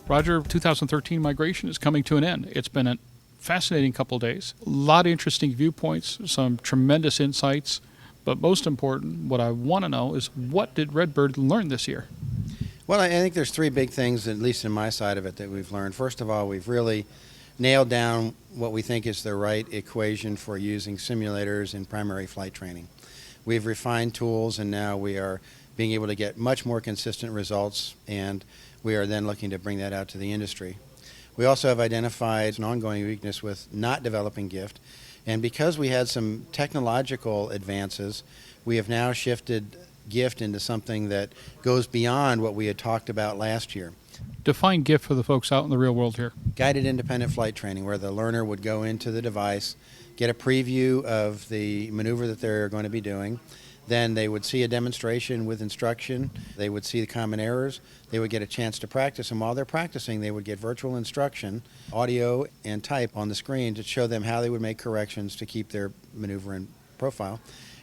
Roger, 2013 migration is coming to an end. It's been a fascinating couple of days. A lot of interesting viewpoints, some tremendous insights, but most important, what I want to know is what did Redbird learn this year? Well, I think there's three big things, at least in my side of it, that we've learned. First of all, we've really nailed down what we think is the right equation for using simulators in primary flight training. We've refined tools, and now we are being able to get much more consistent results, and we are then looking to bring that out to the industry. We also have identified an ongoing weakness with not developing GIFT, and because we had some technological advances, we have now shifted GIFT into something that goes beyond what we had talked about last year. Define GIFT for the folks out in the real world here. Guided independent flight training, where the learner would go into the device, get a preview of the maneuver that they're going to be doing. Then they would see a demonstration with instruction. They would see the common errors. They would get a chance to practice, and while they're practicing, they would get virtual instruction, audio and type on the screen to show them how they would make corrections to keep their maneuver in profile.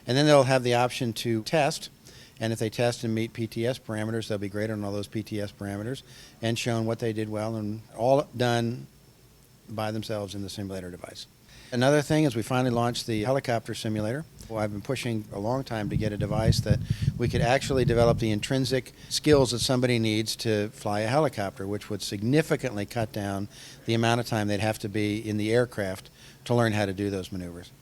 And then they'll have the option to test, and if they test and meet PTS parameters, they'll be graded on all those PTS parameters and shown what they did well, and all done by themselves in the simulator device. Another thing is we finally launched the helicopter simulator. Well, I've been pushing a long time to get a device that we could actually develop the intrinsic skills that somebody needs to fly a helicopter, which would significantly cut down the amount of time they'd have to be in the aircraft to learn how to do those maneuvers.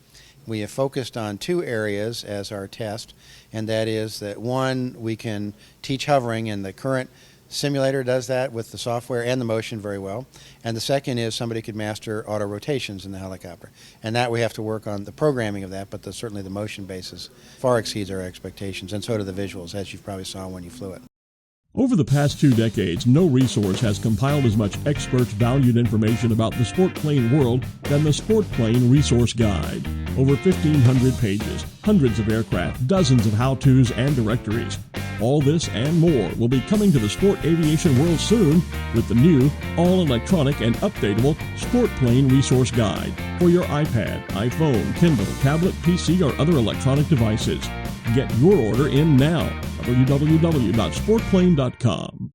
We have focused on two areas as our test, and that is that one, we can teach hovering, and the current simulator does that with the software and the motion very well. And the second is somebody could master auto rotations in the helicopter. And that we have to work on the programming of that, but certainly the motion basis far exceeds our expectations, and so do the visuals, as you probably saw when you flew it. Over the past 2 decades, no resource has compiled as much expert-valued information about the sport plane world than the Sport Plane Resource Guide. Over 1,500 pages, hundreds of aircraft, dozens of how-tos and directories. All this and more will be coming to the sport aviation world soon with the new, all-electronic and updatable Sport Plane Resource Guide for your iPad, iPhone, Kindle, tablet, PC, or other electronic devices. Get your order in now. www.sportplane.com.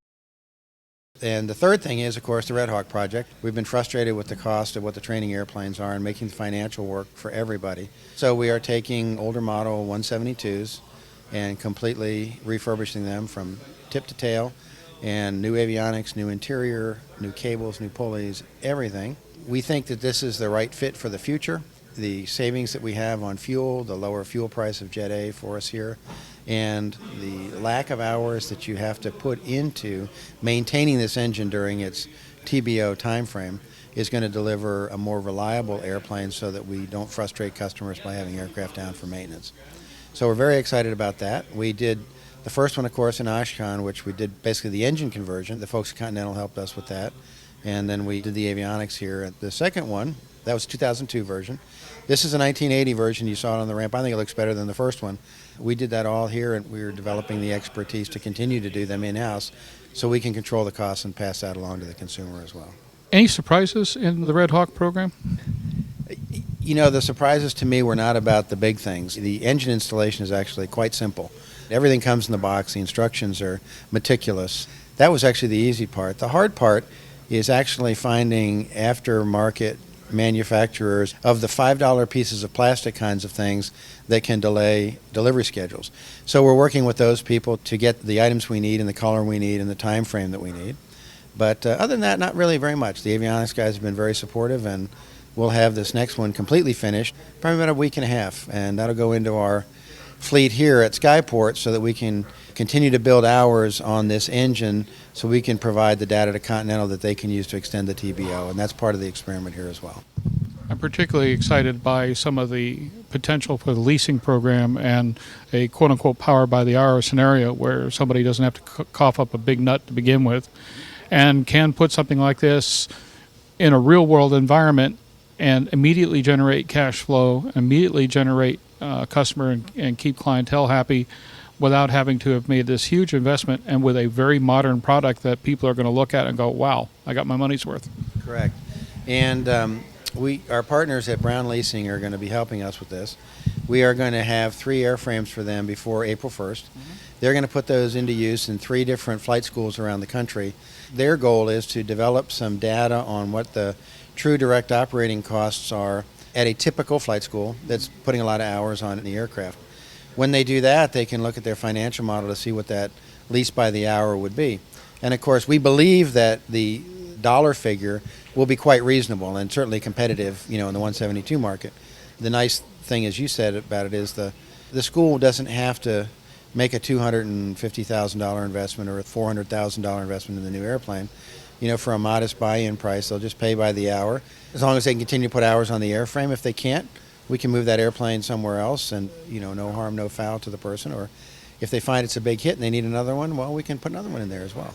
And the third thing is, of course, the Redhawk project. We've been frustrated with the cost of what the training airplanes are and making the financial work for everybody. So we are taking older model 172s and completely refurbishing them from tip to tail, and new avionics, new interior, new cables, new pulleys, everything. We think that this is the right fit for the future. The savings that we have on fuel, the lower fuel price of Jet A for us here, and the lack of hours that you have to put into maintaining this engine during its TBO timeframe is going to deliver a more reliable airplane so that we don't frustrate customers by having aircraft down for maintenance. So we're very excited about that. We did the first one, of course, in Oshkosh, which we did basically the engine conversion. The folks at Continental helped us with that. And then we did the avionics here. The second one, that was 2002 version. This is a 1980 version. You saw it on the ramp. I think it looks better than the first one. We did that all here, and we are developing the expertise to continue to do them in-house so we can control the costs and pass that along to the consumer as well. Any surprises in the Redhawk program? You know, the surprises to me were not about the big things. The engine installation is actually quite simple. Everything comes in the box. The instructions are meticulous. That was actually the easy part. The hard part is actually finding aftermarket manufacturers of the $5 pieces of plastic kinds of things that can delay delivery schedules. So we're working with those people to get the items we need and the color we need and the time frame that we need. But other than that, not really very much. The avionics guys have been very supportive, and we'll have this next one completely finished probably about a week and a half, and that'll go into our fleet here at Skyport so that we can continue to build hours on this engine so we can provide the data to Continental that they can use to extend the TBO, and that's part of the experiment here as well. I'm particularly excited by some of the potential for the leasing program and a quote-unquote power-by-the-hour scenario where somebody doesn't have to cough up a big nut to begin with and can put something like this in a real-world environment and immediately generate cash flow, immediately generate customer and keep clientele happy without having to have made this huge investment, and with a very modern product that people are going to look at and go, wow, I got my money's worth. Correct. And our partners at Brown Leasing are going to be helping us with this. We are going to have 3 airframes for them before April 1st. They're going to put those into use in 3 different flight schools around the country. Their goal is to develop some data on what the true direct operating costs are at a typical flight school that's putting a lot of hours on the aircraft. When they do that, they can look at their financial model to see what that lease by the hour would be. And of course, we believe that the dollar figure will be quite reasonable and certainly competitive, in the 172 market. The nice thing, as you said about it, is the school doesn't have to make a $250,000 investment or a $400,000 investment in the new airplane. For a modest buy-in price, they'll just pay by the hour. As long as they can continue to put hours on the airframe. If they can't, we can move that airplane somewhere else and, no harm, no foul to the person. Or if they find it's a big hit and they need another one, well, we can put another one in there as well.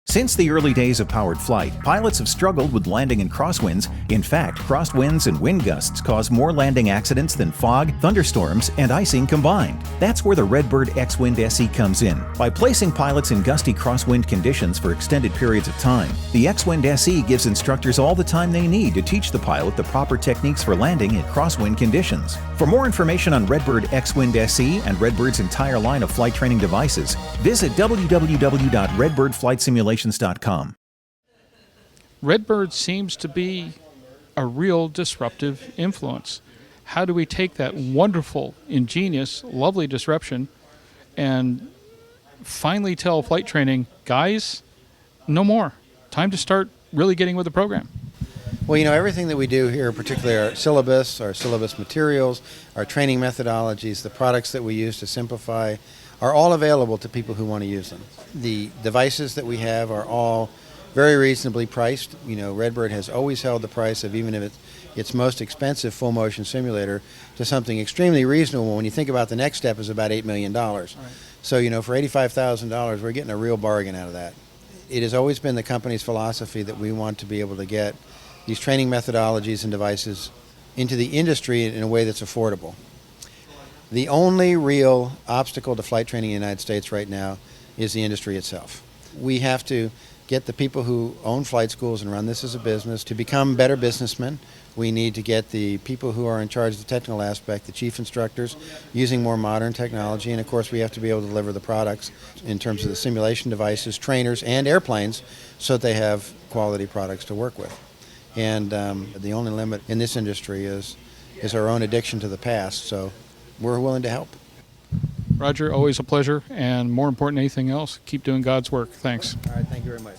Since the early days of powered flight, pilots have struggled with landing in crosswinds. In fact, crosswinds and wind gusts cause more landing accidents than fog, thunderstorms, and icing combined. That's where the Redbird X-Wind SE comes in. By placing pilots in gusty crosswind conditions for extended periods of time, the X-Wind SE gives instructors all the time they need to teach the pilot the proper techniques for landing in crosswind conditions. For more information on Redbird X-Wind SE and Redbird's entire line of flight training devices, visit www.redbirdflightsimulation.com. Redbird seems to be a real disruptive influence. How do we take that wonderful, ingenious, lovely disruption and finally tell flight training, guys, no more. Time to start really getting with the program? Well, everything that we do here, particularly our syllabus materials, our training methodologies, the products that we use to simplify, are all available to people who want to use them. The devices that we have are all very reasonably priced. Redbird has always held the price of even if it's its most expensive full motion simulator to something extremely reasonable when you think about the next step is about $8 million. Right. So, for $85,000, we're getting a real bargain out of that. It has always been the company's philosophy that we want to be able to get these training methodologies and devices into the industry in a way that's affordable. The only real obstacle to flight training in the United States right now is the industry itself. We have to get the people who own flight schools and run this as a business to become better businessmen. We need to get the people who are in charge of the technical aspect, the chief instructors, using more modern technology. And of course, we have to be able to deliver the products in terms of the simulation devices, trainers, and airplanes so that they have quality products to work with. And the only limit in this industry is our own addiction to the past. So we're willing to help. Roger, always a pleasure, and more important than anything else, keep doing God's work. Thanks. All right, thank you very much.